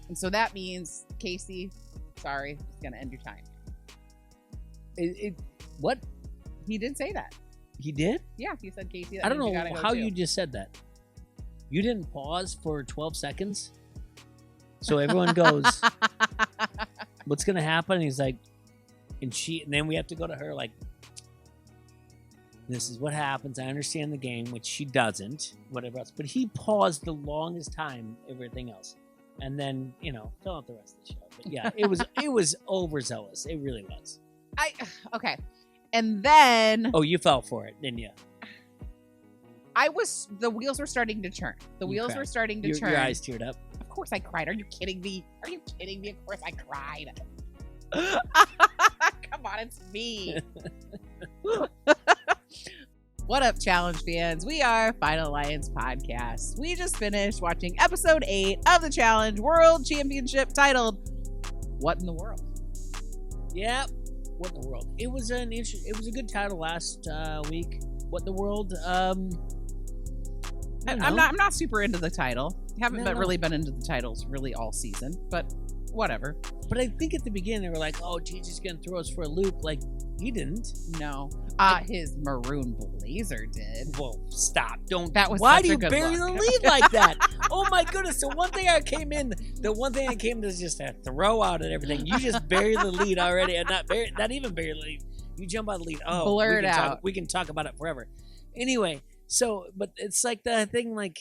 And so that means, Casey, sorry, it's going to end your time. What? He did say that. He did? Yeah, he said, Casey, I don't know how you just said that. You didn't pause for 12 seconds? So everyone goes, what's going to happen? And he's like, and then we have to go to her like, this is what happens. I understand the game, which she doesn't, whatever else. But he paused the longest time, everything else. And then, fill out the rest of the show. But yeah, it was overzealous. It really was. Okay. And then... Oh, you fell for it, didn't you? The wheels were starting to turn. Your eyes teared up. Of course I cried. Are you kidding me? Of course I cried. Come on, it's me. What up, Challenge fans? We are Final Alliance Podcast. We just finished watching episode 8 of the Challenge World Championship titled What in the World? Yep. What in the world? It was a good title last week. What in the world? I'm not super into the title. Haven't really been into the titles really all season, but whatever. But I think at the beginning they were like, "Oh, Jesus, gonna throw us for a loop." Like he didn't. No. His maroon blazer did. Well, stop! Don't. That was. Why do you bury the lead like that? Oh my goodness! The one thing I came in to just throw out and everything. You just bury the lead already, and not even bury the lead. You jump out of the lead. Oh, blur it out. We can talk about it forever. Anyway, but it's like the thing, like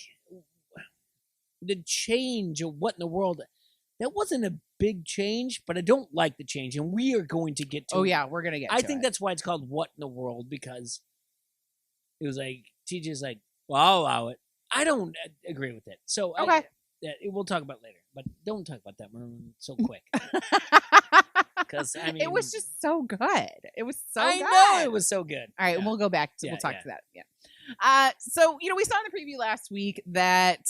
the change of what in the world. That wasn't a big change, but I don't like the change, and we are going to get to it. Oh, yeah, we're going to get to it. I think that's why it's called What in the World, because it was like, TJ's like, well, I'll allow it. I don't agree with it. So okay. We'll talk about it later, but don't talk about that Maroon so quick. Because, it was just so good. It was so good. I know it was so good. All right, we'll go back to, we'll talk to that. Yeah. So, we saw in the preview last week that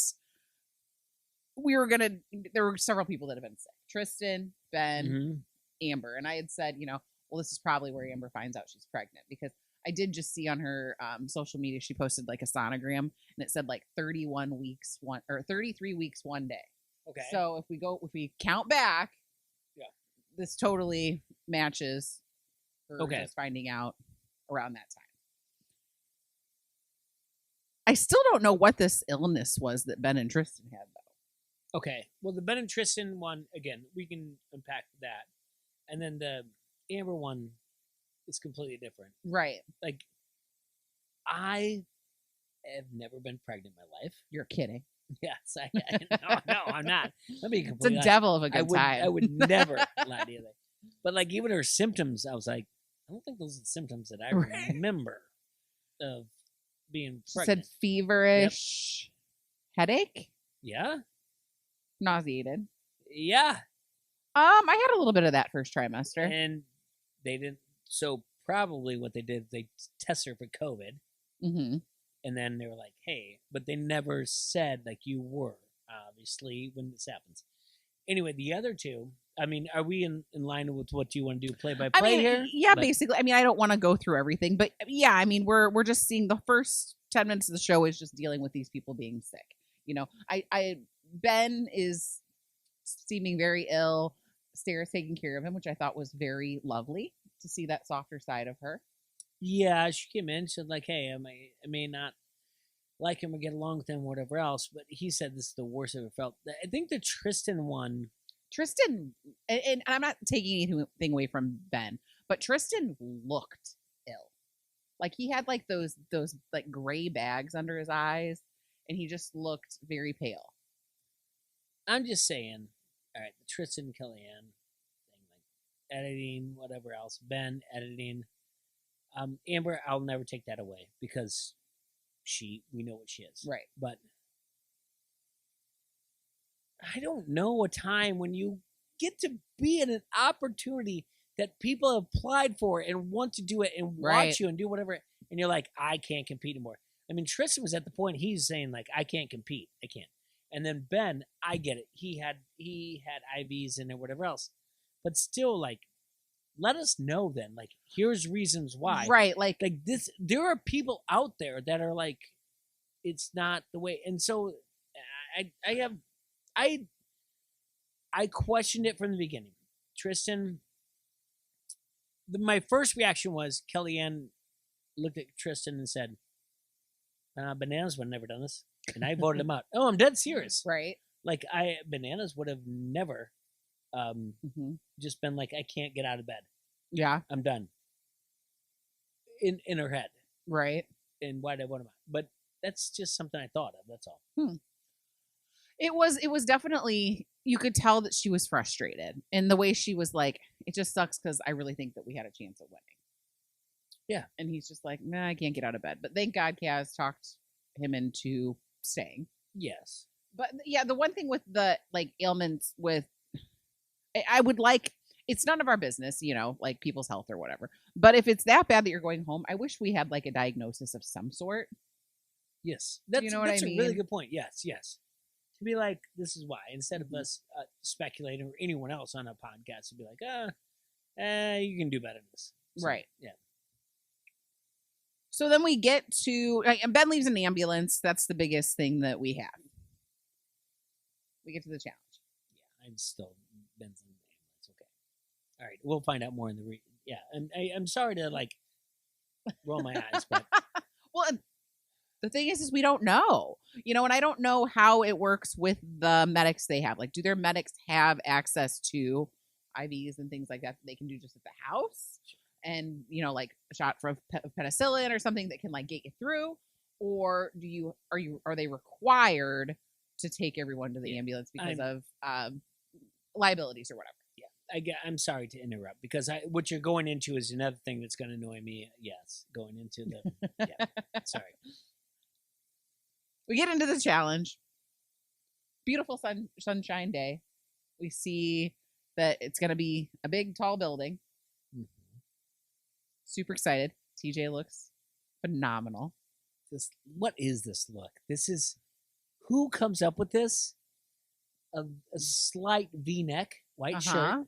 there were several people that have been sick. Tristan, Ben, Amber. And I had said, well, this is probably where Amber finds out she's pregnant, because I did just see on her social media, she posted like a sonogram and it said like 33 weeks, 1 day. Okay. So if we count back, this totally matches her just finding out around that time. I still don't know what this illness was that Ben and Tristan had, though. Okay, well, the Ben and Tristan one, again, we can unpack that. And then the Amber one is completely different. Right. Like, I have never been pregnant in my life. You're kidding. Yes, no, I'm not. Let me completely. It's a devil of a good time. I would never lie to you. But, like, even her symptoms, I was like, I don't think those are the symptoms that I remember of being pregnant. She said feverish headache? Yeah. Nauseated. Yeah. I had a little bit of that first trimester. And they didn't. So probably what they did, they tested her for COVID. Mm-hmm. And then they were like, hey, but they never said like you were, obviously, when this happens. Anyway, the other two, I mean, are we in line with what you want to do play by play here? Yeah, basically. I mean, I don't want to go through everything, but yeah, I mean, we're just seeing the first 10 minutes of the show is just dealing with these people being sick. Ben is seeming very ill. Sarah's taking care of him, which I thought was very lovely to see that softer side of her. Yeah, she came in, said like, hey, I may not like him or get along with him or whatever else, but he said this is the worst I've ever felt. I think the Tristan one... and I'm not taking anything away from Ben, but Tristan looked ill. Like he had like those like gray bags under his eyes, and he just looked very pale. I'm just saying, all right, the Tristan Kellyanne thing, like editing, whatever else, Ben editing. Amber, I'll never take that away because we know what she is. Right. But I don't know a time when you get to be in an opportunity that people have applied for and want to do it and watch you and do whatever, and you're like, I can't compete anymore. I mean, Tristan was at the point he's saying like, I can't compete. I can't. And then Ben, I get it. He had IVs and whatever else. But still, like, let us know then. Like, here's reasons why. Right. Like this, there are people out there that are like, it's not the way. And so I I questioned it from the beginning. Tristan, my first reaction was Kellyanne looked at Tristan and said, Bananas would have never done this. And I voted him out. Oh, I'm dead serious. Right. Like, Bananas would have never just been like, I can't get out of bed. Yeah. I'm done. In her head. Right. And why did I vote him out? But that's just something I thought of. That's all. It was definitely, you could tell that she was frustrated. And the way she was like, it just sucks because I really think that we had a chance of winning. Yeah. And he's just like, nah, I can't get out of bed. But thank God Kaz talked him into staying. Yes. But yeah, the one thing with the like ailments with, I would like, it's none of our business, you know, like people's health or whatever. But if it's that bad that you're going home, I wish we had like a diagnosis of some sort. Yes. You know what that's I a mean? really good point. Yes, yes. To be like, this is why, instead of us speculating or anyone else on a podcast to be like, you can do better than this. So, right. Yeah. So then we get to, and Ben leaves an ambulance. That's the biggest thing that we have. We get to the challenge. Yeah, I'm still Ben's in the ambulance. Okay. All right. We'll find out more in the yeah. And I'm sorry to like roll my eyes, but well, the thing is we don't know, you know, and I don't know how it works with the medics they have. Like, do their medics have access to IVs and things like that they can do just at the house? And, you know, like a shot of penicillin or something that can like get you through? Or are they required to take everyone to the ambulance because of liabilities or whatever? Yeah. I'm sorry to interrupt because what you're going into is another thing that's going to annoy me. Yes. Going into the, yeah. Sorry. We get into the challenge. Beautiful sunshine day. We see that it's going to be a big, tall building. Super excited. TJ looks phenomenal. What is this look? This is, who comes up with this? A slight V-neck, white shirt,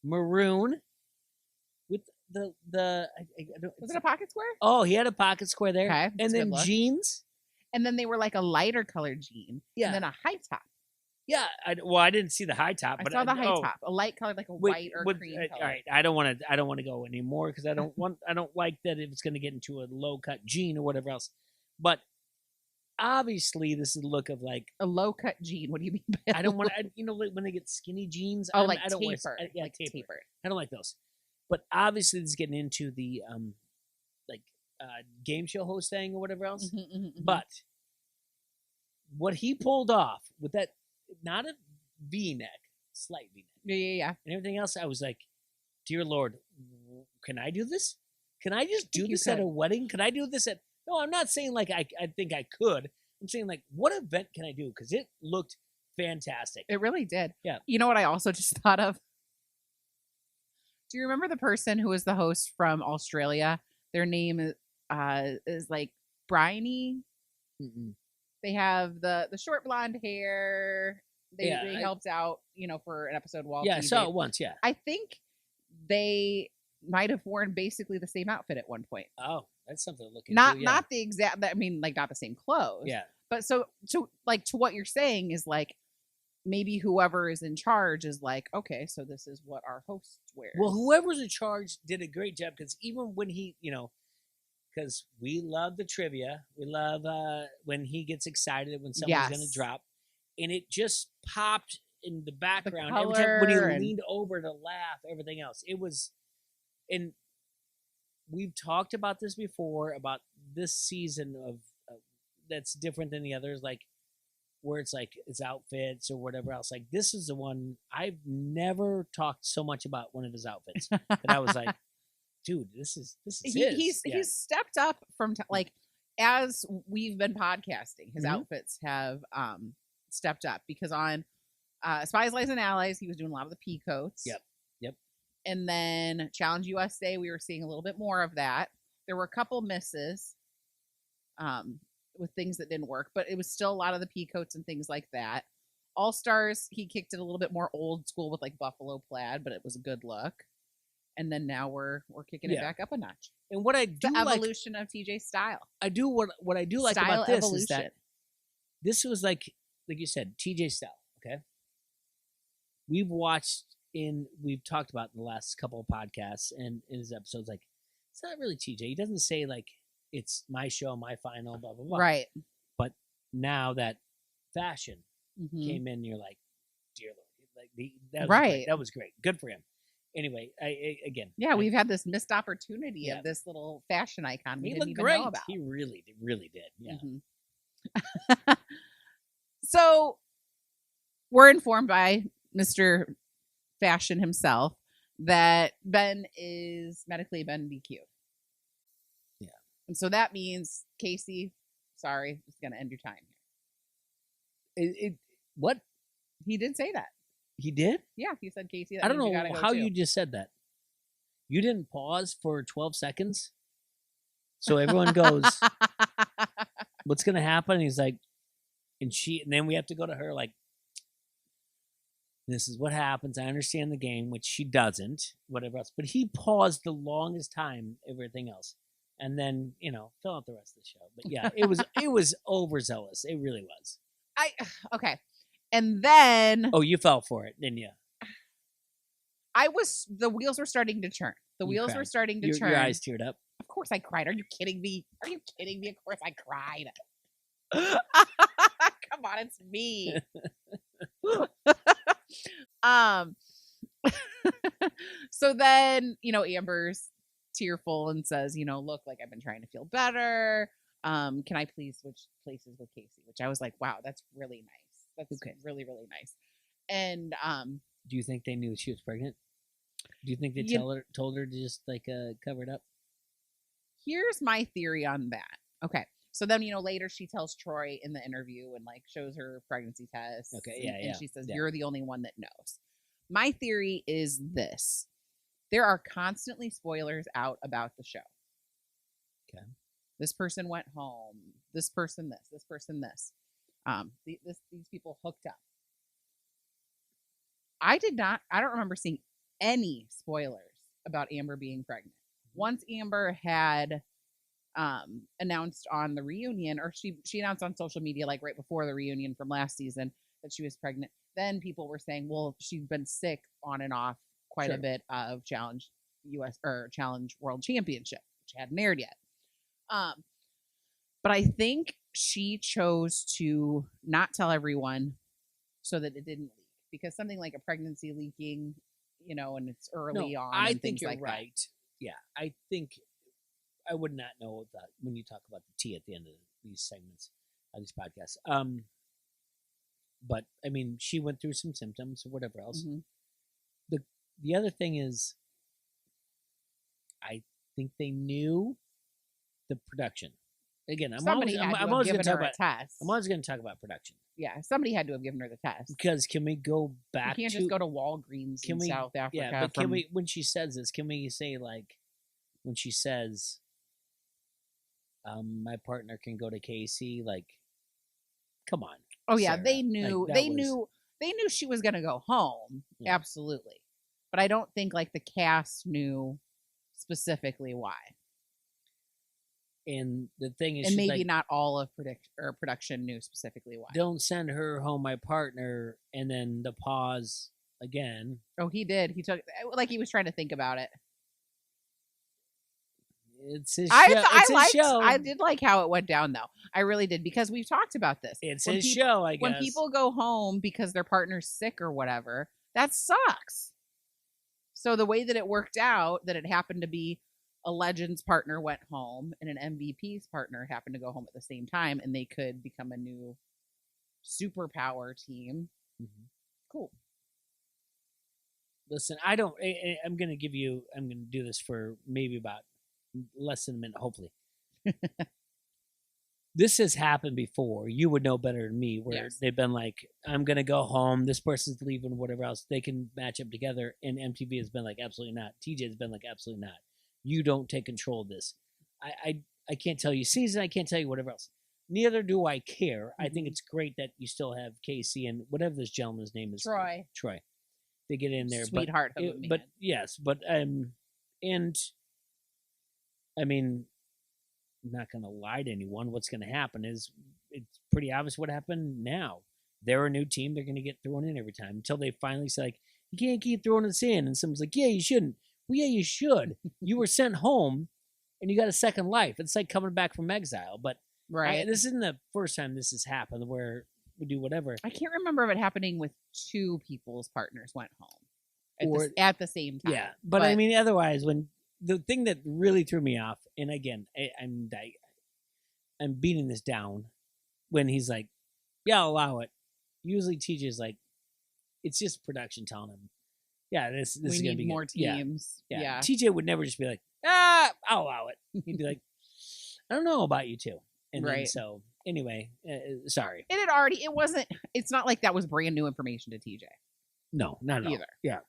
maroon, with the I don't, was it a pocket square? Oh, he had a pocket square there. Okay, and then jeans. And then they were like a lighter colored jean. Yeah. And then a high top. Yeah. I didn't see the high top, but I saw the high top, a light color, like a white or cream color. All right, I don't want to go anymore because I don't like that if it's going to get into a low cut jean or whatever else. But obviously, this is the look of like a low cut jean. What do you mean by I don't want to, you know, when they get skinny jeans. Oh, I don't taper. Like tapered. I don't like those. But obviously, this is getting into the game show host thing or whatever else. But what he pulled off with that, not a V-neck, slight V-neck. Yeah. And everything else, I was like, dear Lord, can I do this? Can I just do this at a wedding? Can I do this at... No, I'm not saying like I think I could. I'm saying like, what event can I do? Because it looked fantastic. It really did. Yeah. You know what I also just thought of? Do you remember the person who was the host from Australia? Their name is like Bryony. They have the short blonde hair. They helped out, you know, for an episode while I saw it once. Yeah, I think they might have worn basically the same outfit at one point. Oh, that's something to look into. Not the exact. I mean, like not the same clothes. Yeah. But so like to what you're saying is like maybe whoever is in charge is like, okay, so this is what our host wears. Well, whoever's in charge did a great job because even when he, you know. Because we love the trivia. We love when he gets excited when someone's going to drop. And it just popped in the background every time when he leaned over to laugh, everything else. It was, and we've talked about this before, about this season of that's different than the others, like where it's like his outfits or whatever else. Like this is the one, I've never talked so much about one of his outfits that I was like, dude, this is he's stepped up from like as we've been podcasting, his outfits have stepped up because on Spies, Lies, and Allies, he was doing a lot of the pea coats. Yep. And then Challenge USA, we were seeing a little bit more of that. There were a couple misses with things that didn't work, but it was still a lot of the pea coats and things like that. All Stars, he kicked it a little bit more old school with like buffalo plaid, but it was a good look. And then now we're kicking it back up a notch. And what I do the evolution of TJ's style. I do what I do like style about this evolution. Is that this was like you said, TJ style. Okay. we've talked about in the last couple of podcasts and in his episodes, like, it's not really TJ. He doesn't say like it's my show, my final, blah blah blah. Right. But now that fashion Mm-hmm. came in, you're like, dear Lord, like that was Right. great. That was great. Good for him. Anyway, again, we've had this missed opportunity Yeah. of this little fashion icon we he didn't looked even great. know about. He really did. Yeah. Mm-hmm. So we're informed by Mr. Fashion himself that Ben is medically been DQ'd. Yeah. And so that means, Casey, sorry, it's going to end your time here. What? He did say that. He did? Yeah, he said, Casey, I don't know how you just said that. You didn't pause for 12 seconds? So everyone goes, what's going to happen? And he's like, and then we have to go to her like, this is what happens. I understand the game, which she doesn't, whatever else. But he paused the longest time, everything else. And then, fill out the rest of the show. But yeah, it was overzealous. It really was. Okay. And then... Oh, you fell for it, didn't you? The wheels were starting to turn. Were starting to turn. Your eyes teared up. Of course I cried. Are you kidding me? Of course I cried. Come on, it's me. So then, Amber's tearful and says, look, like, I've been trying to feel better. Can I please switch places with Casey? Which I was like, wow, that's really nice. That's really, really nice. And do you think they knew she was pregnant? Do you think they told her to just like cover it up? Here's my theory on that. Okay. So then, later she tells Troy in the interview and like shows her pregnancy test. Okay, yeah, and she says, you're the only one that knows. My theory is this. There are constantly spoilers out about the show. Okay. This person went home. This person this. This person this. These people hooked up. I don't remember seeing any spoilers about Amber being pregnant. Once Amber had announced on the reunion, or she announced on social media like right before the reunion from last season that she was pregnant, then people were saying, well, she's been sick on and off quite a bit of Challenge US or Challenge World Championship, which hadn't aired yet. But I think she chose to not tell everyone so that it didn't leak, because something like a pregnancy leaking, and it's early on. I and think things you're like right. That. Yeah, I think I would not know that when you talk about the tea at the end of these segments of these podcasts. But I mean, she went through some symptoms or whatever else. Mm-hmm. The other thing is, I think they knew the production. Again, I'm always going to talk about test. I'm always going to talk about production. Yeah, somebody had to have given her the test. Because can we go back? You can't just go to Walgreens in South Africa. Yeah, but can we? When she says this, can we say like, when she says, "My partner can go to Casey," like, come on. Oh yeah, Sarah. They knew. Like, they knew she was going to go home. Yeah. Absolutely, but I don't think like the cast knew specifically why. And the thing is, and maybe like, not all of production knew specifically why. Don't send her home, my partner, and then the pause again. Oh, he did. He took like he was trying to think about it. It's his show. I did like how it went down, though. I really did, because we've talked about this. It's his show, I guess. When people go home because their partner's sick or whatever, that sucks. So the way that it worked out, that it happened to be a Legends partner went home and an MVP's partner happened to go home at the same time, and they could become a new superpower team. Mm-hmm. Cool. Listen, I'm going to do this for maybe about less than a minute, hopefully. This has happened before. You would know better than me, where yes. They've been like, I'm going to go home. This person's leaving, whatever else. They can match up together. And MTV has been like, absolutely not. TJ has been like, absolutely not. You don't take control of this. I can't tell you season. I can't tell you whatever else. Neither do I care. Mm-hmm. I think it's great that you still have Casey and whatever this gentleman's name is. Troy. They get in there. Sweetheart of a man. But yes, but and I mean, I'm not going to lie to anyone. What's going to happen is it's pretty obvious what happened now. they're a new team, they're going to get thrown in every time until they finally say, like, you can't keep throwing us in. And someone's like, yeah, you shouldn't. Well, yeah, you should. You were sent home and you got a second life. It's like coming back from exile. But this isn't the first time this has happened where we do whatever. I can't remember of it happening with two people's partners went home at the same time. Yeah, but I mean, otherwise, when the thing that really threw me off, and again, I'm beating this down when he's like, yeah, I'll allow it. Usually TJ's like, it's just production telling him, yeah, this is going to be more teams. Yeah. TJ would never just be like, I'll allow it. He'd be like, I don't know about you two. And then, so anyway, sorry. It's not like that was brand new information to TJ. No, not at all. Either. Yeah.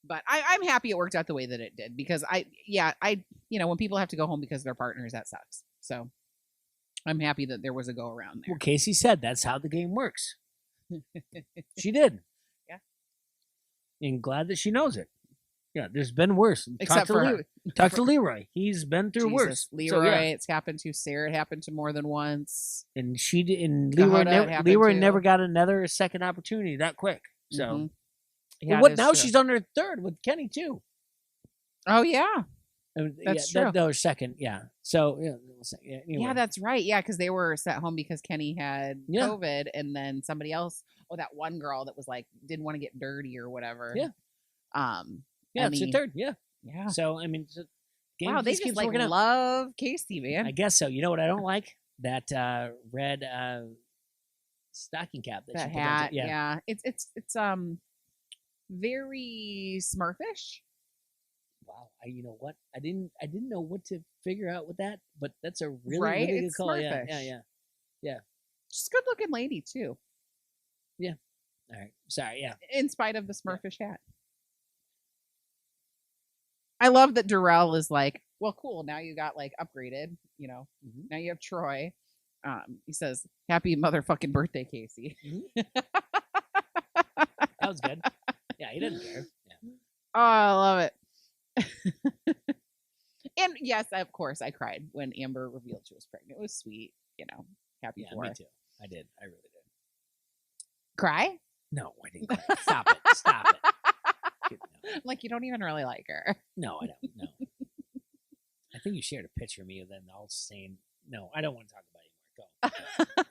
But I'm happy it worked out the way that it did because when people have to go home because they're partners, that sucks. So I'm happy that there was a go around there. Well, Casey said that's how the game works. She did. Yeah. And glad that she knows it. Yeah, there's been worse. Except for her. Talk to Leroy. He's been through worse. Leroy, it's happened to Sarah. It happened to more than once. And Leroy never got another second opportunity that quick. So, yeah, now true. She's on her third with Kenny too. Oh yeah, that's true. That was second. Yeah. So anyway. Yeah, that's right. Yeah, because they were sent home because Kenny had COVID, and then somebody else. Oh, that one girl that was like didn't want to get dirty or whatever. Yeah. Yeah, it's your third. Yeah. Yeah. So I mean, wow, they just like love Casey, man. I guess so. You know what I don't like? That red stocking cap that hat. Yeah. It's very Smurfish. Wow. You know what? I didn't know what to figure out with that, but that's a really good call. Smurfish. Yeah. She's a good looking lady too. Yeah. All right. Sorry. Yeah. In spite of the Smurfish hat. I love that Darrell is like, well, cool. Now you got like upgraded, now you have Troy. He says, happy motherfucking birthday, Casey. That was good. Yeah, he doesn't care. Yeah. Oh, I love it. And yes, of course, I cried when Amber revealed she was pregnant. It was sweet, happy for her. Me too. I did. I really did. Cry? No, I didn't cry. Stop it. Stop it. No. Like, you don't even really like her. No, I don't. No. I think you shared a picture of me and then all saying, no, I don't want to talk about it anymore. Go.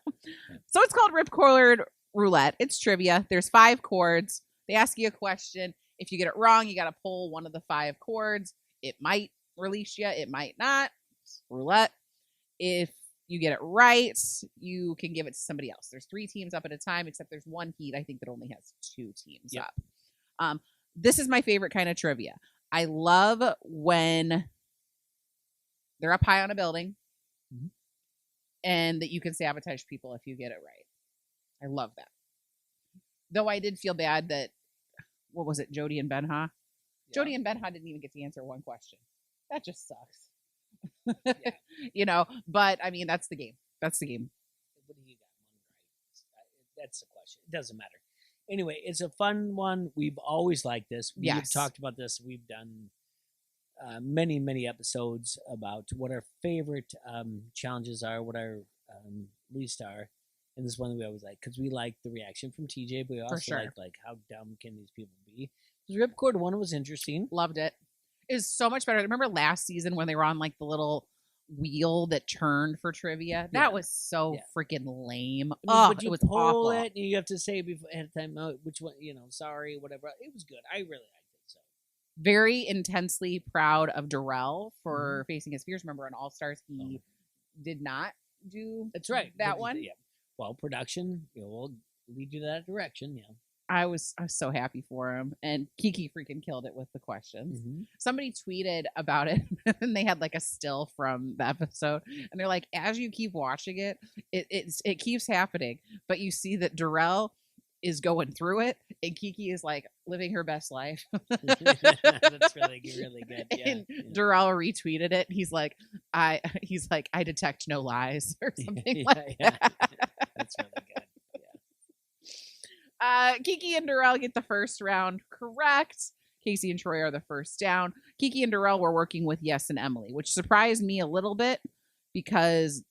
So it's called Cord Roulette. It's trivia. There's 5 chords. They ask you a question. If you get it wrong, you got to pull one of the 5 chords. It might release you. It might not. It's roulette. If you get it right, you can give it to somebody else. There's 3 teams up at a time, except there's one heat, I think, that only has 2 teams up. This is my favorite kind of trivia. I love when they're up high on a building and that you can sabotage people if you get it right. I love that. Though I did feel bad that, what was it, Jody and Benha? Yeah. Jody and Benha didn't even get to answer one question. That just sucks. Yeah. But I mean, that's the game. That's the game. What do you got? One right? That's the question. It doesn't matter. Anyway, it's a fun one. We've always liked this. We've talked about this. We've done many, many episodes about what our favorite challenges are, what our least are. And this one we always like because we like the reaction from TJ, but we also like how dumb can these people be. The Ripcord one was interesting. Loved it. It was so much better. Remember last season when they were on like the little wheel that turned for trivia? That was so freaking lame. But you it was pull awful. It and you have to say before ahead of time which one, sorry, whatever. It was good. I really liked it. So very intensely proud of Darrell for facing his fears. Remember on All Stars he did not do that one. Yeah. Well, production, will lead you that direction. Yeah. I was so happy for him, and Kiki freaking killed it with the questions. Somebody tweeted about it, and they had like a still from the episode, and they're like, "As you keep watching it, it keeps happening, but you see that Darrell is going through it, and Kiki is like living her best life." That's really good. Yeah, and Darrell retweeted it. He's like, I detect no lies or something like that. That's really good. Kiki and Darrell get the first round correct. Casey and Troy are the first down. Kiki and Darrell were working with Yes and Emily, which surprised me a little bit because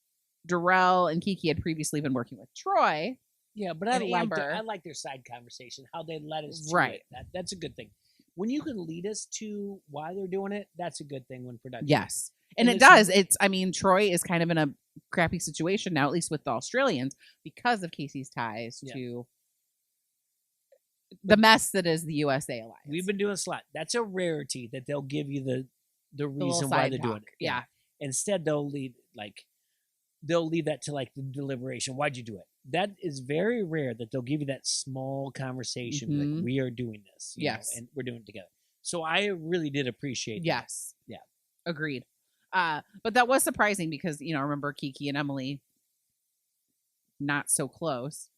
Darrell and Kiki had previously been working with Troy. Yeah, but and I Amber. like their side conversation, how they led us to Right. it. That's a good thing. When you can lead us to why they're doing it, that's a good thing when production. Yes. And it does. I mean, Troy is kind of in a crappy situation now, at least with the Australians, because of Casey's ties to the mess that is the USA alliance. We've been doing slot. That's a rarity that they'll give you the reason why they're doing it. Yeah. Instead, they'll leave that to like the deliberation. Why'd you do it? That is very rare that they'll give you that small conversation. Like, we are doing this. You know, and we're doing it together. So I really did appreciate that. Yes. Yeah. Agreed. But that was surprising because, remember Kiki and Emily, not so close.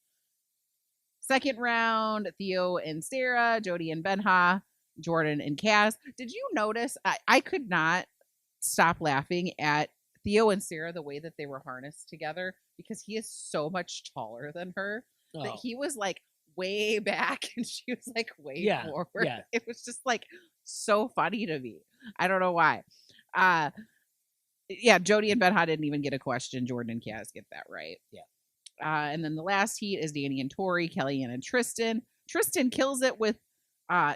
Second round, Theo and Sarah, Jody and Benha, Jordan and Kaz. Did you notice? I could not stop laughing at Theo and Sarah, the way that they were harnessed together, because he is so much taller than her that he was like way back and she was like way forward. Yeah. It was just like so funny to me. I don't know why. Jody and Benha didn't even get a question. Jordan and Kaz get that right. Yeah. And then the last heat is Danny and Tori, Kellyanne and Tristan. Tristan kills it with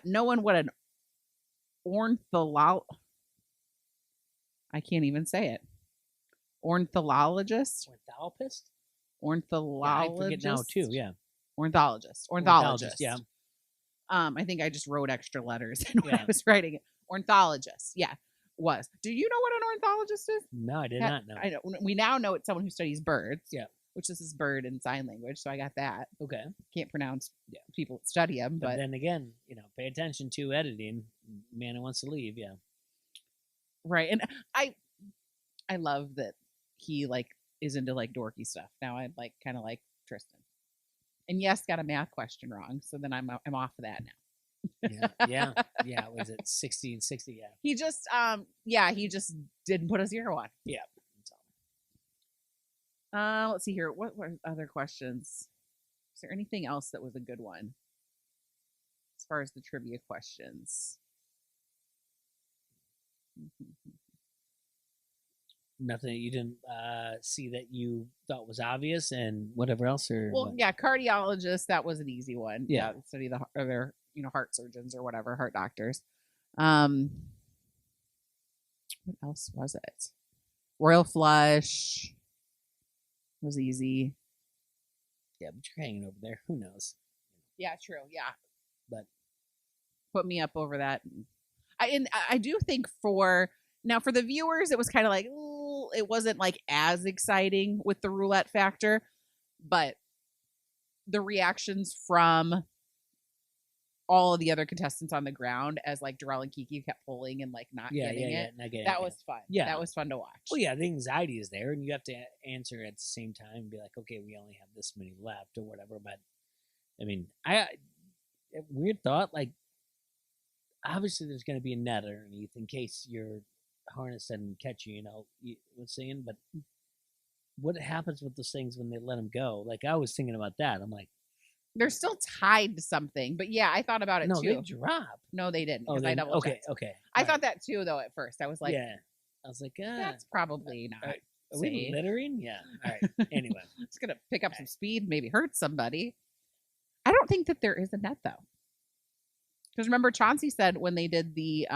knowing what an I can't even say it. Ornithologist? I forget now too, yeah. Ornithologist. Yeah. I think I just wrote extra letters when I was writing it. Ornithologist, was. Do you know what an ornithologist is? No, I did not know. I know. We now know it's someone who studies birds. Yeah. Which this is bird in sign language, so I got that. Okay. Can't pronounce people that study them, but then again, pay attention to editing. Man who wants to leave, yeah. Right, and I love that he is into dorky stuff. Now I kind of like Tristan, and yes, got a math question wrong, so then I'm off of that now. yeah. Was it 60 and 60? Yeah. He just he just didn't put a 0 on. Yeah. Let's see here. What were other questions? Is there anything else that was a good one as far as the trivia questions? Nothing that you didn't see that you thought was obvious, and whatever else, or cardiologist. That was an easy one. Yeah, study their heart surgeons or whatever, heart doctors. What else was it? Royal flush was easy. Yeah, but you're hanging over there. Who knows? Yeah, true. Yeah, but put me up over that. I do think for the viewers, it was kind of like, ooh, it wasn't as exciting with the roulette factor, but the reactions from all of the other contestants on the ground as Darrell and Kiki kept pulling and not getting it. That was fun. Yeah, that was fun to watch. Well, yeah, the anxiety is there, and you have to answer at the same time and be like, okay, we only have this many left or whatever. But I mean, weird thought. Obviously, there's going to be a net underneath in case your harness doesn't catch you. What's saying? But what happens with those things when they let them go? I was thinking about that. I'm like, they're still tied to something, but yeah, I thought about it too. No, they drop. No, they didn't. Oh, I double checked. Okay. I thought that too, though. At first, I was like, that's probably not. Are we littering? Yeah. All right. Anyway, it's gonna pick up some speed, maybe hurt somebody. I don't think that there is a net though, because remember Chauncey said when they did the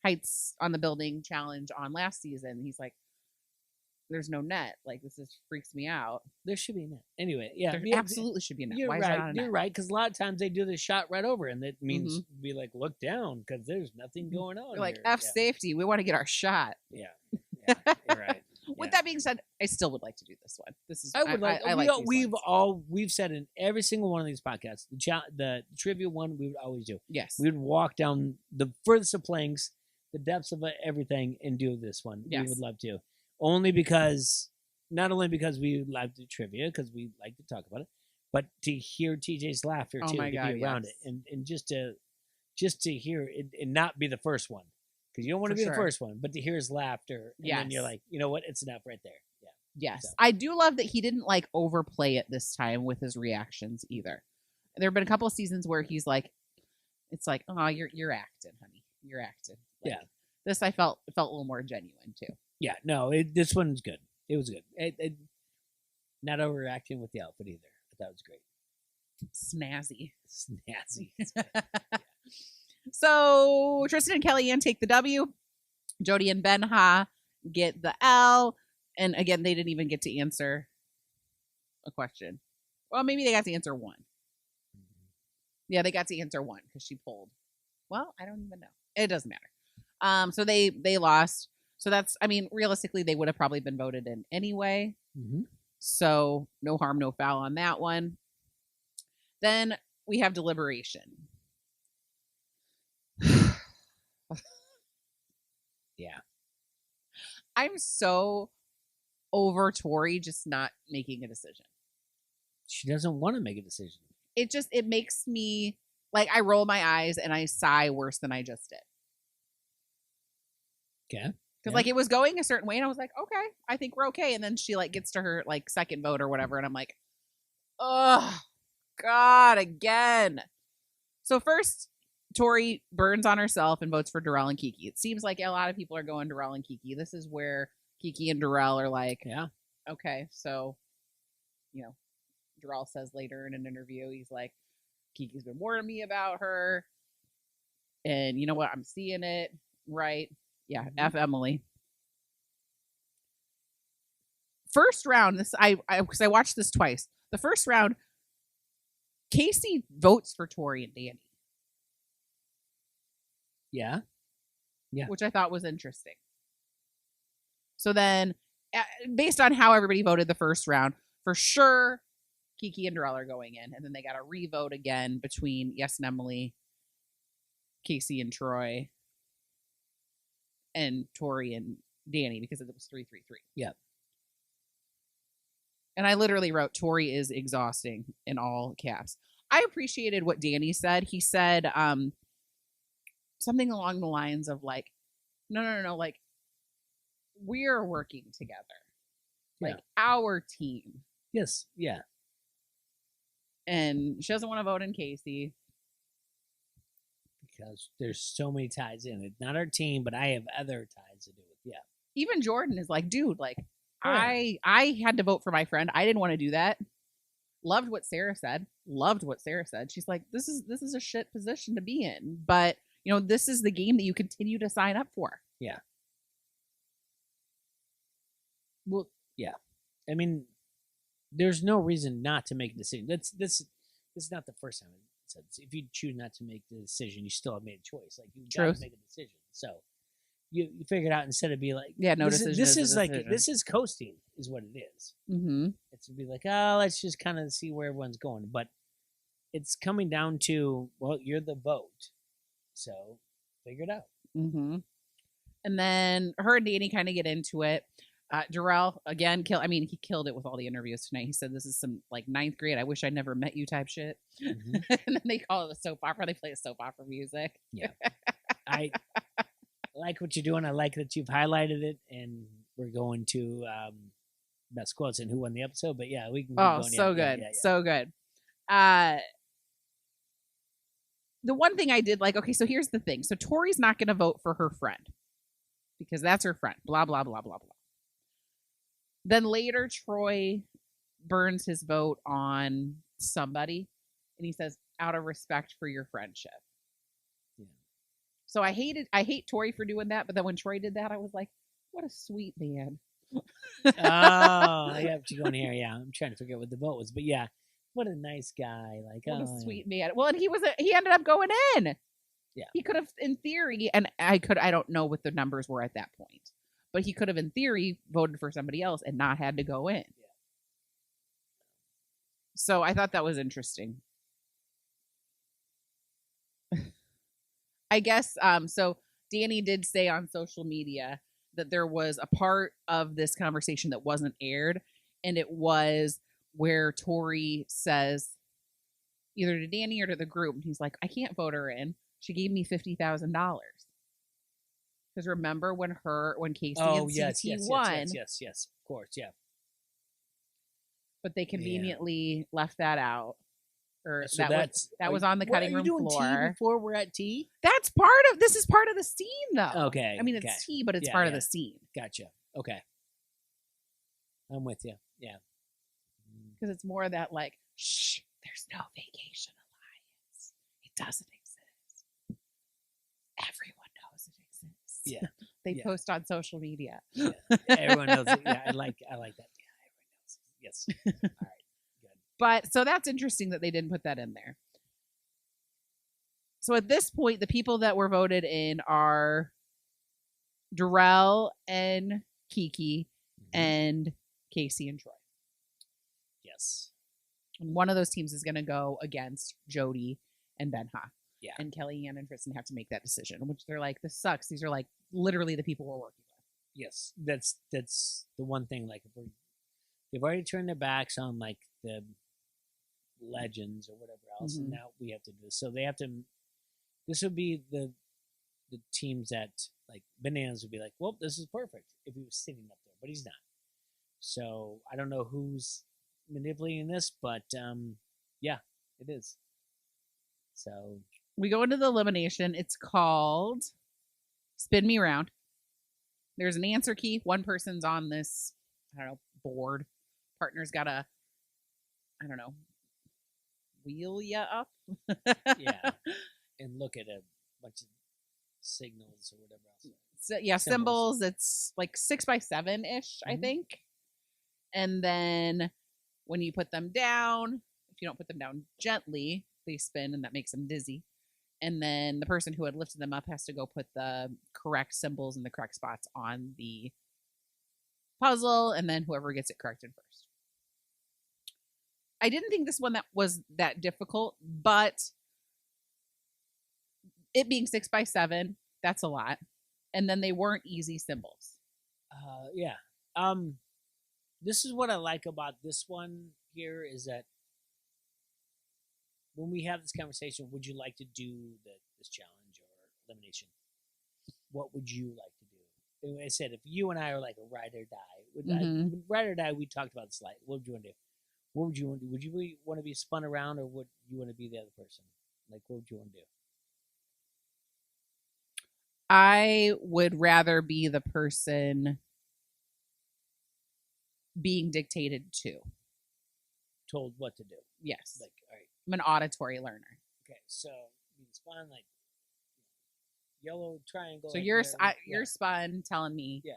heights on the building challenge on last season, he's like, there's no net. This freaks me out. There should be a net. Anyway, yeah. There absolutely should be a net. You're Why right. Is there not a net? You're right, because a lot of times they do the shot right over, and that means be look down, because there's nothing going on. You're F safety. We want to get our shot. Yeah. You're right. With that being said, I still would like to do this one. This is. I would like. I like we've said in every single one of these podcasts, the trivia one we would always do. Yes. We would walk down the furthest of planks, the depths of everything, and do this one. Yes. We would love to. Not only because we like the trivia, because we like to talk about it, but to hear TJ's laughter too, to be around it, and just to hear it and not be the first one, because you don't want to be the first one, but to hear his laughter, and then you're like, you know what, it's enough right there. Yeah. Yes, so. I do love that he didn't overplay it this time with his reactions either. There have been a couple of seasons where he's it's oh, you're acting, honey, you're acting. This I felt a little more genuine too. Yeah, no, this one's good. It was good. Not overreacting with the outfit either. I that was great. Snazzy. Yeah. So Tristan and Kellyanne take the W. Jody and Ben-Ha get the L. And again, they didn't even get to answer a question. Well, maybe they got to answer one. Yeah, they got to answer one because she pulled. Well, I don't even know. It doesn't matter. So they lost. So that's, I mean, realistically, they would have probably been voted in anyway. Mm-hmm. So no harm, no foul on that one. Then we have Deliberation. Yeah. I'm so over Tori just not making a decision. She doesn't want to make a decision. It makes me, like, I roll my eyes and I sigh worse than I just did. Okay. Because, like, it was going a certain way, and I was like, okay, I think we're okay. And then she, like, gets to her, like, second vote or whatever, and I'm like, oh, God, again. So first, Tori burns on herself and votes for Darrell and Kiki. It seems like a lot of people are going Darrell and Kiki. This is where Kiki and Darrell are like, yeah, okay, so, you know, Darrell says later in an interview, he's like, Kiki's been warning me about her, and you know what? I'm seeing it, right? Yeah, F Emily. First round, because I watched this twice. The first round, Casey votes for Tori and Danny. Yeah. Which I thought was interesting. So then, based on how everybody voted the first round, for sure, Kiki and Darrell are going in, and then they got to re-vote again between Yes and Emily, Casey and Troy, and Tori and Danny, because it was 3-3-3. Yep. And I literally wrote, Tori is exhausting in all caps. I appreciated what Danny said. He said something along the lines of like, no, like, we're working together. Like, our team. Yes, yeah. And she doesn't want to vote in Casey. Because there's so many ties in it. Not our team, but I have other ties to do with. Yeah. Even Jordan is like, dude, like, I had to vote for my friend. I didn't want to do that. Loved what Sarah said. She's like, this is a shit position to be in. But, you know, this is the game that you continue to sign up for. Yeah. Well, yeah. I mean, there's no reason not to make a decision. This is not the first time it said this. If you choose not to make the decision, you still have made a choice. Like, you got to make a decision. So you figure it out instead of be like, yeah, no decision. This is like this is coasting, is what it is. Mm-hmm. It's to be like, oh, let's just kind of see where everyone's going. But it's coming down to, well, you're the vote, so figure it out. Mm-hmm. And then her and Danny kind of get into it. Darrell, again, he killed it with all the interviews tonight. He said, this is some, like, 9th grade, I wish I never met you type shit. Mm-hmm. And then they call it a soap opera. They play a soap opera music. Yeah. I like what you're doing. I like that you've highlighted it. And we're going to best quotes and who won the episode. But, yeah, we can keep going. So good. So good. The one thing I did like, okay, so here's the thing. So Tori's not going to vote for her friend because that's her friend. Blah, blah, blah, blah, blah. Then later, Troy burns his vote on somebody, and he says, out of respect for your friendship. Yeah. So I hate Tori for doing that, but then when Troy did that, I was like, what a sweet man. I have to go in here. Yeah, I'm trying to figure out what the vote was, but yeah, what a nice guy. Like, what a sweet man. Well, and he ended up going in. Yeah, he could have, in theory, and I don't know what the numbers were at that point. But he could have, in theory, voted for somebody else and not had to go in. Yeah. So I thought that was interesting. I guess, so Danny did say on social media that there was a part of this conversation that wasn't aired, and it was where Tori says, either to Danny or to the group, and he's like, I can't vote her in. She gave me $50,000. Because remember when Casey and CT won? Yes, of course, yeah. But they conveniently left that out. Or so that was on the cutting room floor. Tea before we're at tea? This is part of the scene, though. Okay. I mean, it's tea, but it's part of the scene. Gotcha. Okay. I'm with you. Yeah. Because it's more that, like, Shh, there's no vacation alliance. It doesn't exist. Everyone knows it exists. Yeah. They post on social media. Yeah. Everyone knows it. Yeah, I like that. Yeah, everyone knows it. Yes. All right. Good. But so that's interesting that they didn't put that in there. So at this point, the people that were voted in are Darrell and Kiki and Casey and Troy. Yes. And one of those teams is going to go against Jody and Benha. Yeah. And Kellyanne and Tristan have to make that decision, which they're like, this sucks. These are like literally the people we're working with. Yes. That's the one thing. Like, if they've already turned their backs on like the legends or whatever else, and now we have to do this. So they have to. This would be the teams that, like, Bananas would be like, well, this is perfect if he was sitting up there, but he's not. So I don't know who's manipulating this, but yeah, it is. So we go into the elimination. It's called Spin Me Round. There's an answer key. One person's on this, I don't know, board. Partner's got to, I don't know, wheel you up. Yeah. And look at a bunch of signals or whatever else. So, yeah, symbols. It's like 6x7-ish, I think. And then when you put them down, if you don't put them down gently, they spin and that makes them dizzy. And then the person who had lifted them up has to go put the correct symbols in the correct spots on the puzzle, and then whoever gets it corrected first. I didn't think this one that was that difficult, but it being 6x7, that's a lot. And then they weren't easy symbols. Yeah. This is what I like about this one here is that when we have this conversation, would you like to do this challenge or elimination? What would you like to do? And I said, if you and I are like a ride or die, ride or die, we talked about this. Like, what would you want to do? What would you want to do? Would you want to be spun around, or would you want to be the other person? Like, what would you want to do? I would rather be the person being dictated to. Told what to do. Yes. Like, all right. I'm an auditory learner. Okay, so you spun like yellow triangle. So you're spun telling me. Yeah.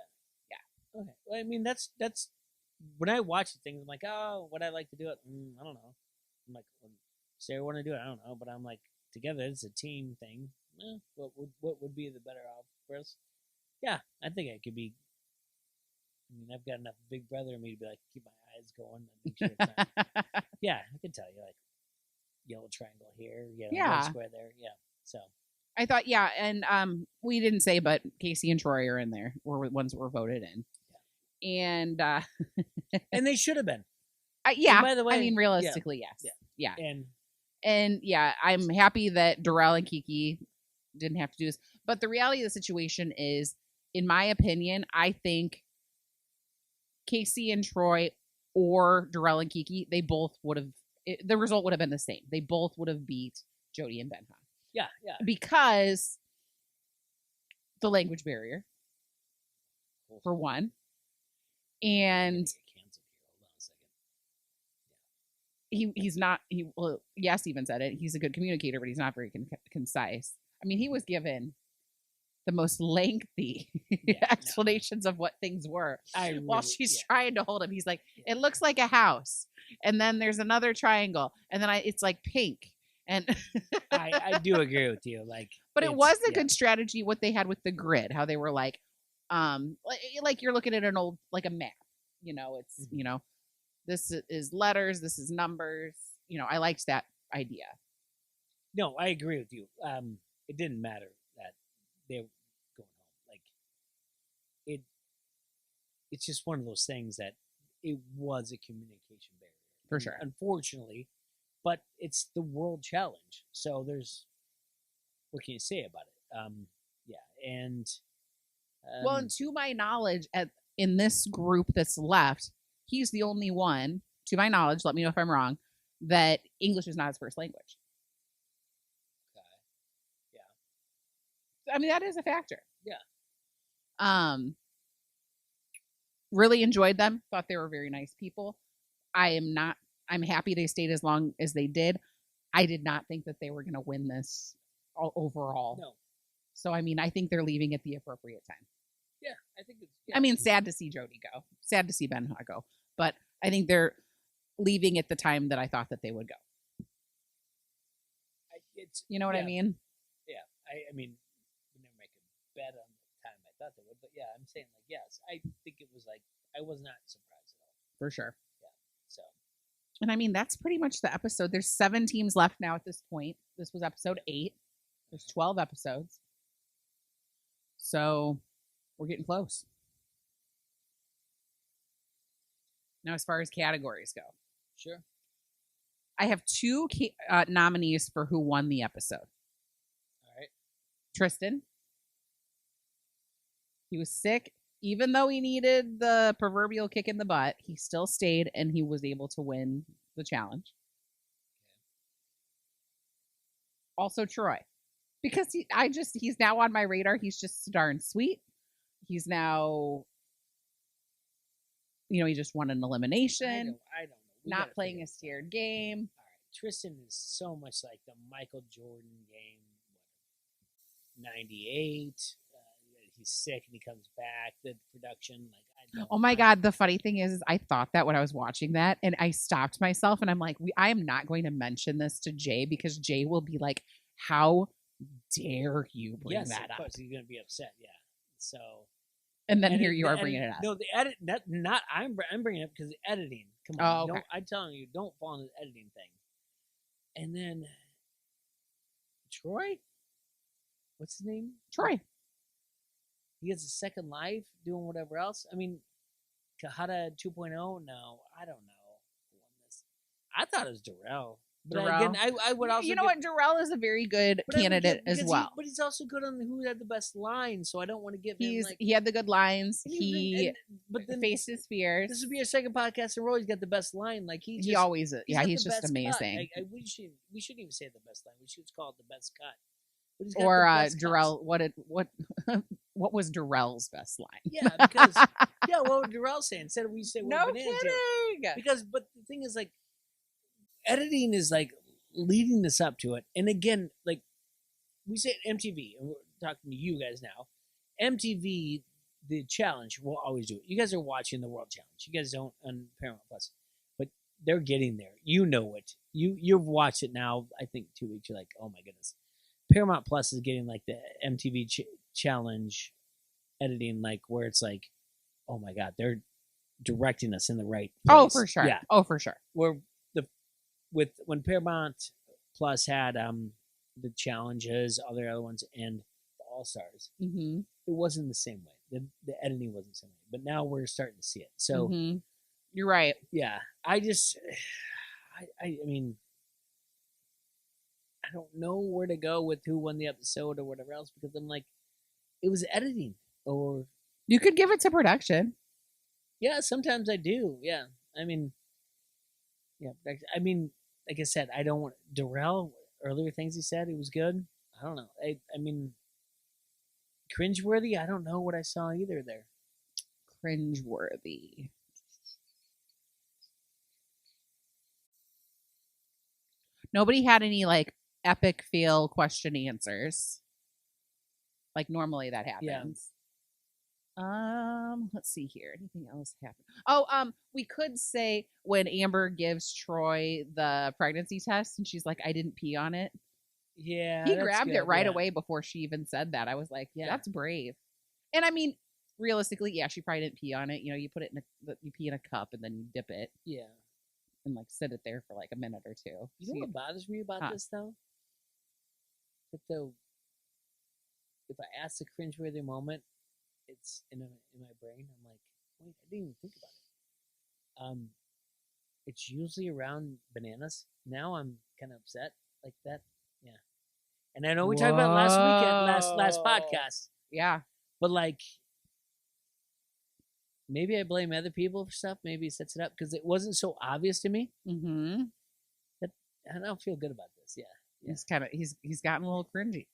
Okay. Well, I mean, that's when I watch the things, I'm like, oh, would I like to do it? I don't know. I'm like, well, Sarah want to do it? I don't know, but I'm like, together it's a team thing. What would be the better off for us? Yeah, I think I could be. I mean, I've got enough big brother in me to be like, keep my eyes going. Make sure it's not, yeah, I can tell you, like, yellow triangle here, red square there. Yeah, so. I thought, yeah, and we didn't say, but Casey and Troy are in there. Were ones that were voted in. And and they should have been. Yeah. And by the way, I mean, realistically, yes. Yeah. And yeah, I'm happy that Darrell and Kiki didn't have to do this. But the reality of the situation is, in my opinion, I think Casey and Troy or Darrell and Kiki, they both would have. The result would have been the same. They both would have beat Jody and Benha. Yeah. Because the language barrier, for one. And he's not, Yes even said it. He's a good communicator, but he's not very concise. I mean, he was given the most lengthy explanations of what things were while she's trying to hold him. He's like, it looks like a house. And then there's another triangle. And then it's like pink. And I do agree with you. But it was a good strategy what they had with the grid, how they were like you're looking at an old, like a map, it's, this is letters, this is numbers, I liked that idea. No, I agree with you. It didn't matter that they were going home. Like, it's just one of those things that it was a communication barrier. For sure. Unfortunately, but it's the world challenge. So what can you say about it? And well, and to my knowledge, in this group that's left, he's the only one, to my knowledge, let me know if I'm wrong, that English is not his first language. Okay. Yeah. I mean, that is a factor. Yeah. Really enjoyed them. Thought they were very nice people. I am not I'm happy they stayed as long as they did. I did not think that they were going to win this overall. No. So, I mean, I think they're leaving at the appropriate time. Yeah, I think it's... Yeah, I mean, sad to see Jody go. Sad to see Ben go. But I think they're leaving at the time that I thought that they would go. You know what I mean? Yeah. I mean, we never make a bet on the time I thought they would. But yeah, I'm saying, like, yes. I think it was like... I was not surprised at all. For sure. Yeah, so... And I mean, that's pretty much the episode. There's 7 teams left now at this point. This was episode 8. There's 12 episodes. So we're getting close. Now, as far as categories go. Sure. I have 2 nominees for who won the episode. All right. Tristan. He was sick. Even though he needed the proverbial kick in the butt, he still stayed and he was able to win the challenge. Also, Troy. Because he's now on my radar. He's just darn sweet. He's now, he just won an elimination. I know. Not playing a scared game. All right. Tristan is so much like the Michael Jordan game. 98. He's sick and he comes back. The production, oh my God. The funny thing is I thought that when I was watching that, and I stopped myself and I'm like, I am not going to mention this to Jay because Jay will be like, how dare you bring that up? Of course, he's going to be upset. Yeah. So. And then here you are bringing it up. No, the edit, not I'm bringing it up because the editing. Come on. Oh, okay. I'm telling you, don't fall into the editing thing. And then Troy? What's his name? Troy. He gets a second life doing whatever else. I mean, Kahada 2.0? No, I don't know. I thought it was Darrell. But again, I would also... You know what? Darrell is a very good candidate as well. But he's also good on who had the best lines, so I don't want to give him, He had the good lines. He faced his fears. This would be our second podcast in a row. He's got the best line. He always is. Yeah, he's just amazing. We shouldn't even say the best line. We should call it the best cut. Or Darrell, what was Darrell's best line? Yeah, because what would Darrell say? Instead of we say no kidding. But the thing is, like, editing is like leading this up to it. And again, like we say MTV, and we're talking to you guys now. MTV, the challenge will always do it. You guys are watching the World Challenge. You guys don't on Paramount Plus, but they're getting there. You know it. You've watched it now. I think 2 weeks. You're like, oh my goodness. Paramount Plus is getting like the MTV challenge editing, like where it's like, oh my God, they're directing us in the right place. Oh, for sure. Yeah. Oh, for sure. Where when Paramount Plus had the challenges, all their other ones, and the All Stars, it wasn't the same way. The editing wasn't the same way. But now we're starting to see it. So you're right. Yeah, I mean, I don't know where to go with who won the episode or whatever else because I'm like, it was editing or you could give it to production. Yeah, sometimes I do. Yeah, I mean, like I said, I don't want Darrell. Earlier things he said, it was good. I don't know. I mean, cringeworthy. I don't know what I saw either there. Cringeworthy. Nobody had any like epic fail question answers. Like normally that happens. Yeah. Let's see here. Anything else happen? Oh, we could say when Amber gives Troy the pregnancy test and she's like, I didn't pee on it. Yeah. He grabbed it right away before she even said that. I was like, that's brave. And I mean, realistically, yeah, she probably didn't pee on it. You put it you pee in a cup and then you dip it. Yeah. And like sit it there for like a minute or two. You know what bothers me about this though? That if I ask a cringeworthy moment, it's in my brain. I'm like, wait, I didn't even think about it. It's usually around bananas. Now I'm kind of upset like that. Yeah, and I know we talked about last weekend, last podcast. Yeah, but like, maybe I blame other people for stuff. Maybe it sets it up because it wasn't so obvious to me. That I don't feel good about this. Yeah. He's gotten a little cringy.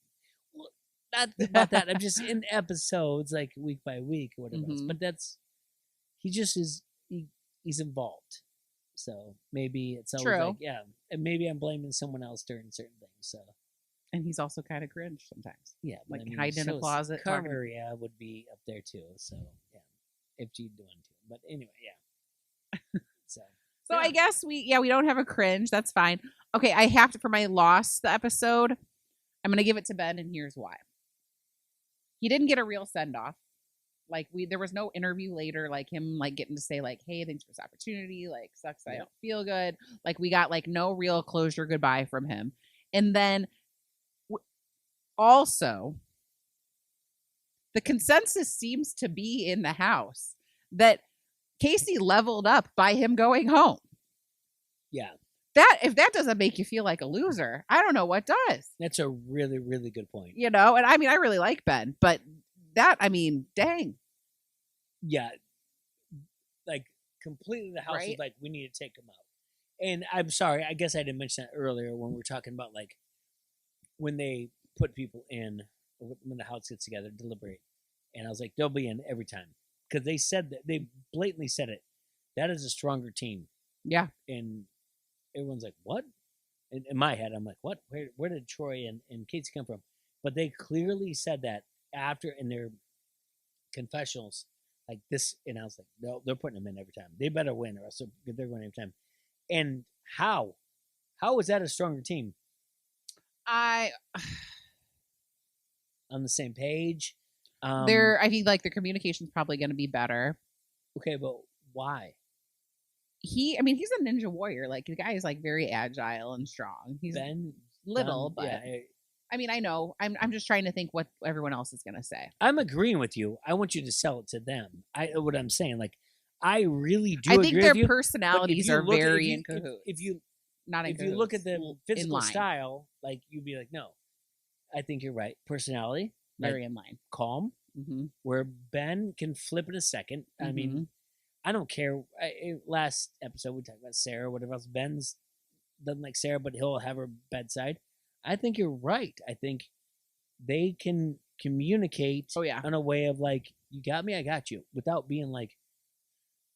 Well, not about that. I'm just in episodes like week by week or whatever else. But he just is he's involved. So maybe it's always True. like, yeah, and maybe I'm blaming someone else during certain things. So, and he's also kind of cringe sometimes. yeah, like hiding in a closet. Karma Maria would be up there too. So yeah, if she'd do one too. But anyway, yeah. So yeah. I guess we don't have a cringe. That's fine. Okay, I have to, for my loss the episode, I'm gonna give it to Ben, and here's why. He didn't get a real send off. Like there was no interview later, like him like getting to say like, hey, thanks for this opportunity. Like sucks, I don't feel good. Like we got like no real closure goodbye from him. And then also the consensus seems to be in the house that Casey leveled up by him going home. Yeah. If that doesn't make you feel like a loser, I don't know what does. That's a really, really good point. And I mean, I really like Ben, but that, I mean, dang. Yeah. Like completely the house is like, we need to take him out. And I'm sorry, I guess I didn't mention that earlier when we were talking about like when they put people in, when the house gets together, deliberate. And I was like, they'll be in every time. Because they said that, they blatantly said it. That is a stronger team. Yeah. And everyone's like, what? In my head, I'm like, what? Where did Troy and Casey come from? But they clearly said that after in their confessionals, like this. And I was like, no, they're putting them in every time. They better win or else they're going every time. And how? How is that a stronger team? On the same page. I think like the communication's probably going to be better. Okay, but why? He's a ninja warrior. Like the guy is like very agile and strong. He's Ben, little, but yeah, I mean, I know. I'm just trying to think what everyone else is going to say. I'm agreeing with you. I want you to sell it to them. What I'm saying, like, I really do. I think their personalities are very in cahoots. If you look at the physical style, like you'd be like, no, I think you're right. Personality, very in line, calm. Mm-hmm. Where Ben can flip in a second. Mm-hmm. I mean, I don't care. Last episode we talked about Sarah, whatever else. Ben's doesn't like Sarah, but he'll have her bedside. I think you're right. I think they can communicate in a way of like, you got me, I got you, without being like,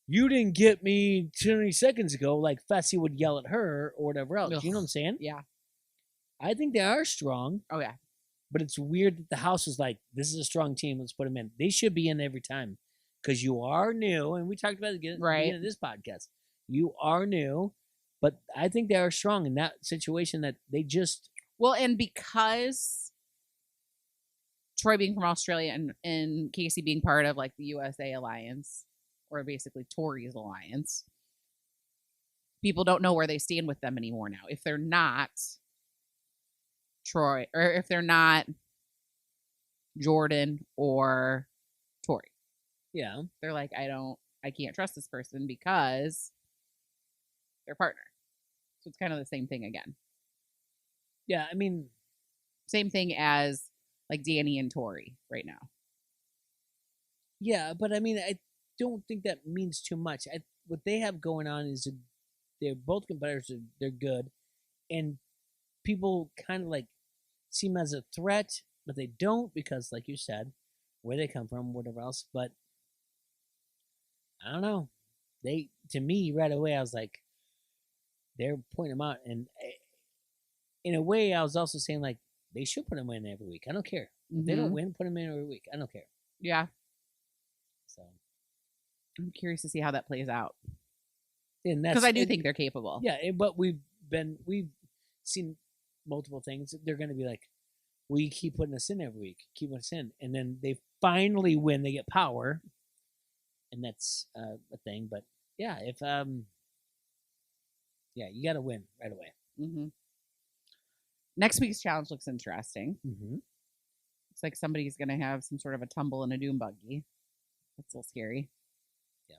you didn't get me 20 seconds ago, like Fessy would yell at her or whatever else. Ugh. You know what I'm saying? Yeah. I think they are strong. Oh, yeah. But it's weird that the house is like, this is a strong team, let's put them in. They should be in every time because you are new, and we talked about it again at the beginning of this podcast. You are new, but I think they are strong in that situation that they just... Well, and because Troy being from Australia and Casey being part of like the USA Alliance, or basically Tori's alliance, people don't know where they stand with them anymore now. If they're not Troy, or if they're not Jordan or Tori. Yeah. They're like, I can't trust this person because they're partner. So it's kind of the same thing again. Yeah, I mean, same thing as like Danny and Tori right now. Yeah, but I mean, I don't think that means too much. What they have going on is they're both competitors. They're good, and people kind of like see them as a threat, but they don't because, like you said, where they come from, whatever else. But I don't know. To me, right away, I was like, they're pointing them out, and in a way, I was also saying like they should put them in every week. I don't care. If they don't win, put them in every week. I don't care. Yeah. So I'm curious to see how that plays out. Because I do think they're capable. Yeah, but we've seen multiple things. They're going to be like, we keep putting us in every week, keep us in, and then they finally win. They get power, and that's a thing. But yeah, if you got to win right away. Mm-hmm. Next week's challenge looks interesting. Mm-hmm. Looks like somebody's going to have some sort of a tumble in a doom buggy. That's a little scary. Yeah.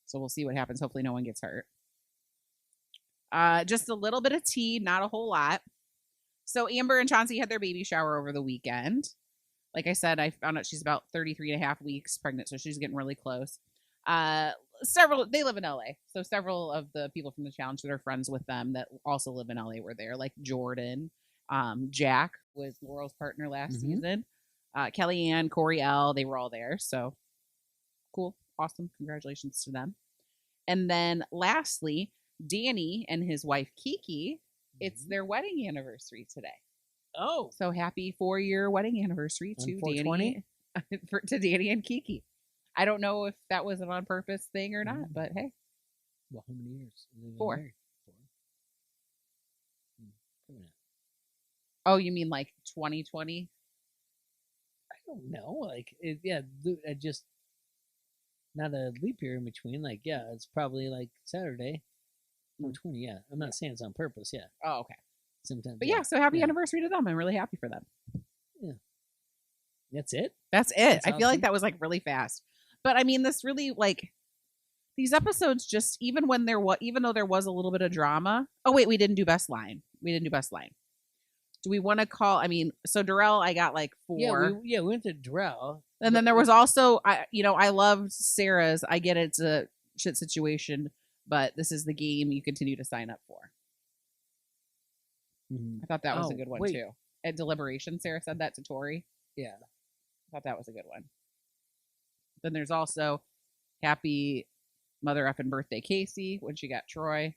So we'll see what happens. Hopefully no one gets hurt. Just a little bit of tea, not a whole lot. So Amber and Chauncey had their baby shower over the weekend. Like I said, I found out she's about 33 and a half weeks pregnant, so she's getting really close. They live in LA. So several of the people from the challenge that are friends with them that also live in LA were there, like Jordan. Jack was Laurel's partner last season. Kellyanne, Corey L, they were all there. So cool. Awesome. Congratulations to them. And then lastly, Danny and his wife Kiki, it's their wedding anniversary today. Oh, so happy 4-year wedding anniversary to Danny, to Danny and Kiki. I don't know if that was an on purpose thing or not, but hey. Well, how many years? 4. Oh, you mean like 2020? I don't know. Like, just not a leap year in between. Like, yeah, it's probably like Saturday. 20, yeah. I'm not saying it's on purpose, yeah. Oh, okay. Sometimes. But yeah, so happy anniversary to them. I'm really happy for them. Yeah. That's it? That's it. I feel like that was like really fast. But I mean, this really like these episodes just even though there was a little bit of drama. Oh wait, we didn't do best line. Do we want to call? I mean, so Darrell, I got like 4. We went to Darrell. And then there was also, I loved Sarah's. I get it's a shit situation, but this is the game you continue to sign up for. I thought that was a good one too. At Deliberation, Sarah said that to Tori. Yeah. I thought that was a good one. Then there's also happy mother effing birthday Casey when she got Troy.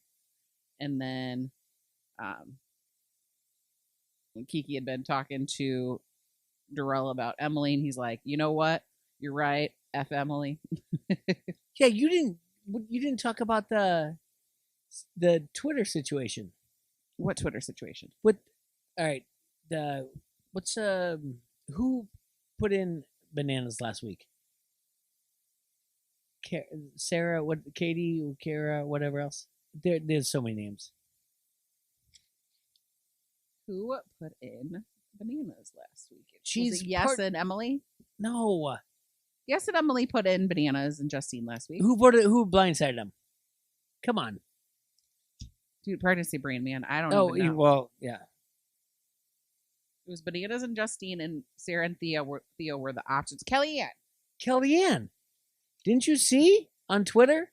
And then when Kiki had been talking to Darrell about Emily, and he's like, you know what? You're right. F Emily. Yeah, you didn't talk about the Twitter situation. What Twitter situation? All right. Who put in bananas last week? Sarah, Katie, Kara, whatever else. There's so many names. Who put in bananas last week? She's Yes and Emily? No. Yes and Emily put in bananas and Justine last week. Who blindsided them? Come on. Dude, pregnancy brain, man. I don't even know. Well, yeah. It was bananas and Justine, and Sarah and Theo were the options. Kellyanne. Didn't you see on Twitter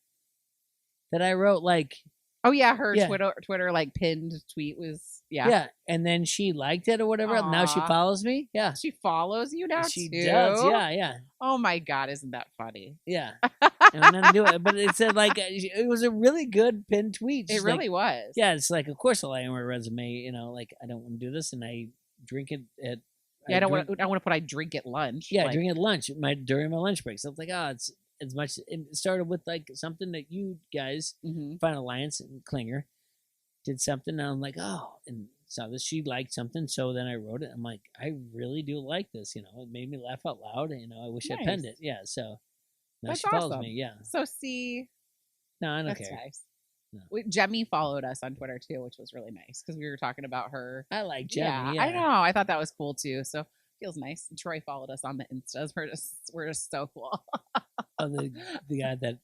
that I wrote like... Oh, yeah, her Twitter like pinned tweet was, Yeah, and then she liked it or whatever. Aww. Now she follows me. Yeah. She follows you now, she too? does, yeah. Oh, my God, isn't that funny? Yeah. And I'm not doing it, but it said like, it was a really good pinned tweet. It really was. Yeah, it's like, of course I'll lie on my resume, like, I don't want to do this, and I drink it at... Yeah, I want to put I drink at lunch. Yeah, drink at lunch, during my lunch breaks. I was like, it's as much. It started with like something that you guys, Final Alliance and Klinger, did something, and I'm like, and saw this. She liked something, so then I wrote it. I'm like, I really do like this. It made me laugh out loud. I wish I penned it. Yeah, so now that's she follows awesome. me. Yeah. So see, no, I don't care. Nice. No. Jemmy followed us on Twitter too, which was really nice because we were talking about her. I like Jemmy. Yeah, I know. I thought that was cool too. So feels nice. And Troy followed us on the Instas. We're just so cool. Oh, the guy that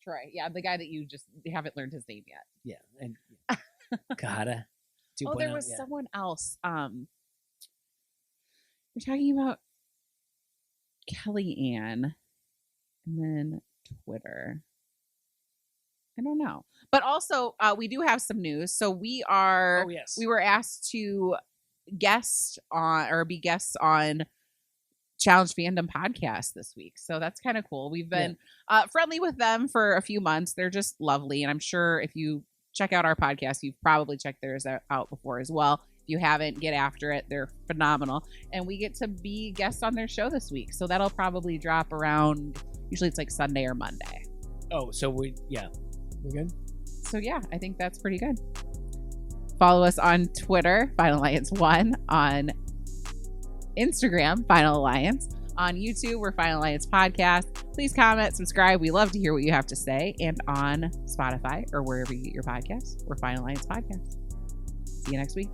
Troy, yeah, the guy that you just haven't learned his name yet. Yeah, and gotta. There was someone else. We're talking about Kellyanne, and then Twitter. I don't know, but also we do have some news. So we were asked to be guests on Challenge Fandom podcast this week. So that's kind of cool. We've been friendly with them for a few months. They're just lovely. And I'm sure if you check out our podcast, you've probably checked theirs out before as well. If you haven't, get after it. They're phenomenal. And we get to be guests on their show this week. So that'll probably drop around, usually it's like Sunday or Monday. Oh, so we're good? So yeah, I think that's pretty good. Follow us on Twitter, Final Alliance 1, on Instagram, Final Alliance, on YouTube, we're Final Alliance Podcast. Please comment, subscribe. We love to hear what you have to say. And on Spotify or wherever you get your podcasts, we're Final Alliance Podcast. See you next week.